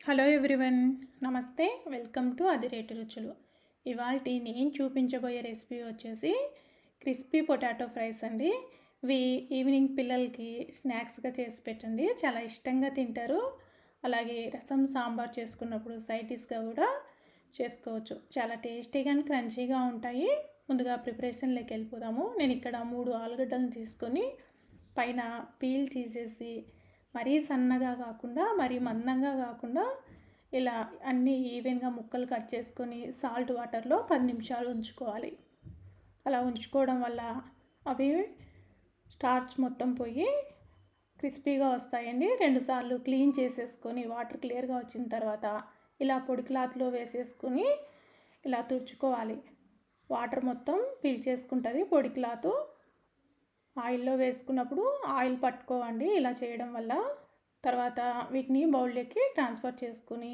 Hello everyone, నమస్తే. Welcome to అదిరేటి రుచులు. ఇవాల్టి నేను చూపించబోయే రెసిపీ వచ్చేసి క్రిస్పీ పొటాటో ఫ్రైస్ అండి. ఇవి ఈవినింగ్ పిల్లలకి స్నాక్స్గా చేసి పెట్టండి, చాలా ఇష్టంగా తింటారు. అలాగే రసం సాంబార్ చేసుకున్నప్పుడు సైడ్ డిష్గా కూడా చేసుకోవచ్చు. చాలా టేస్టీగా అండ్ క్రంచీగా ఉంటాయి. ముందుగా ప్రిపరేషన్లోకి వెళ్ళిపోదాము. నేను ఇక్కడ 3 ఆలుగడ్డలను తీసుకొని పైన పీల్ తీసేసి మరీ సన్నగా కాకుండా మరీ మందంగా కాకుండా ఇలా అన్నీ ఈవెన్గా ముక్కలు కట్ చేసుకొని సాల్ట్ వాటర్లో 10 నిమిషాలు ఉంచుకోవాలి. అలా ఉంచుకోవడం వల్ల అవి స్టార్చ్ మొత్తం పోయి క్రిస్పీగా వస్తాయండి. 2 సార్లు క్లీన్ చేసేసుకొని వాటర్ క్లియర్గా వచ్చిన తర్వాత ఇలా పొడి క్లాత్లో వేసేసుకొని ఇలా తుడుచుకోవాలి. వాటర్ మొత్తం పీల్చేసుకుంటుంది పొడి క్లాత్. ఆయిల్లో వేసుకున్నప్పుడు ఆయిల్ పట్టుకోవండి ఇలా చేయడం వల్ల. తర్వాత వీటిని బౌల్లోకి ట్రాన్స్ఫర్ చేసుకుని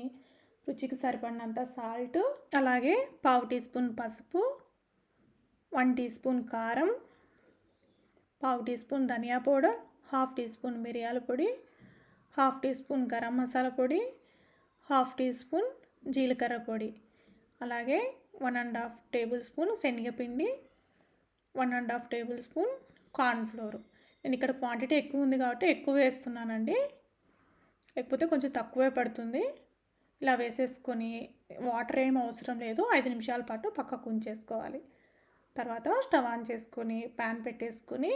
రుచికి సరిపడినంత సాల్ట్, అలాగే 1/2 టీ స్పూన్ పసుపు, 1 టీ స్పూన్ కారం, 1/2 టీ స్పూన్ ధనియా పౌడర్, 1/2 టీ స్పూన్ మిరియాల పొడి, 1/2 టీ స్పూన్ గరం మసాలా పొడి, 1/2 టీ స్పూన్ జీలకర్ర పొడి, అలాగే 1½ టేబుల్ స్పూన్ శనగపిండి, 1½ టేబుల్ స్పూన్ కార్న్ఫ్లోర్. నేను ఇక్కడ క్వాంటిటీ ఎక్కువ ఉంది కాబట్టి ఎక్కువ వేస్తున్నానండి, లేకపోతే కొంచెం తక్కువే పడుతుంది. ఇలా వేసేసుకొని వాటర్ ఏం అవసరం లేదు, 5 నిమిషాల పాటు పక్కకు ఉంచేసుకోవాలి. తర్వాత స్టవ్ ఆన్ చేసుకొని ప్యాన్ పెట్టేసుకొని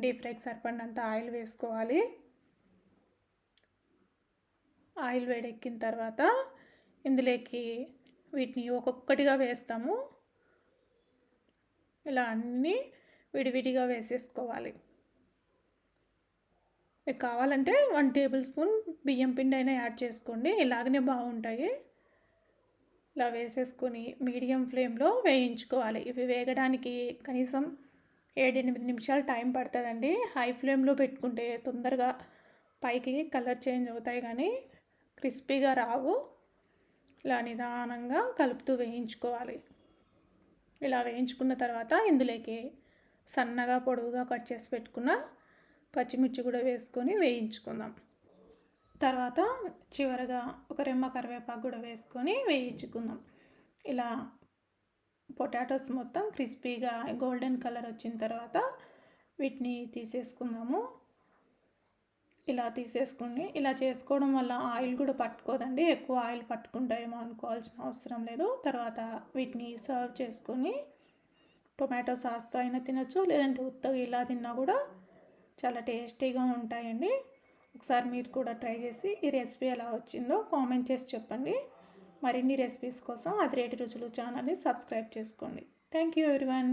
డీప్ ఫ్రైకి సరిపడినంత ఆయిల్ వేసుకోవాలి. ఆయిల్ వేడెక్కిన తర్వాత ఇందులోకి వీటిని ఒక్కొక్కటిగా వేస్తాము. ఇలా అన్నీ విడివిడిగా వేసేసుకోవాలి. మీకు కావాలంటే 1 టేబుల్ స్పూన్ బియ్యం పిండి అయినా యాడ్ చేసుకోండి, ఇలాగనే బాగుంటాయి. ఇలా వేసేసుకొని మీడియం ఫ్లేమ్లో వేయించుకోవాలి. ఇవి వేగడానికి కనీసం 7-8 నిమిషాలు టైం పడుతుందండి. హై ఫ్లేమ్లో పెట్టుకుంటే తొందరగా పైకి కలర్ చేంజ్ అవుతాయి కానీ క్రిస్పీగా రావు. ఇలా నిదానంగా కలుపుతూ వేయించుకోవాలి. ఇలా వేయించుకున్న తర్వాత ఇందులోకి సన్నగా పొడవుగా కట్ చేసి పెట్టుకున్న పచ్చిమిర్చి కూడా వేసుకొని వేయించుకుందాం. తర్వాత చివరగా ఒక రెమ్మ కరివేపాకు కూడా వేసుకొని వేయించుకుందాం. ఇలా పొటాటోస్ మొత్తం క్రిస్పీగా గోల్డెన్ కలర్ వచ్చిన తర్వాత వీటిని తీసేసుకుందాము. ఇలా తీసేసుకుని ఇలా చేసుకోవడం వల్ల ఆయిల్ కూడా పట్టుకోదండి, ఎక్కువ ఆయిల్ పట్టుకుంటాయేమో అనుకోవాల్సిన అవసరం లేదు. తర్వాత వీటిని సర్వ్ చేసుకొని టొమాటో సాస్తో అయినా తినచ్చు, లేదంటే ఉత్తగా ఇలా తిన్నా కూడా చాలా టేస్టీగా ఉంటాయండి. ఒకసారి మీరు కూడా ట్రై చేసి ఈ రెసిపీ ఎలా వచ్చిందో కామెంట్ చేసి చెప్పండి. మరిన్ని రెసిపీస్ కోసం అదిరేటి రుచులు ఛానల్ని సబ్స్క్రైబ్ చేసుకోండి. Thank you everyone.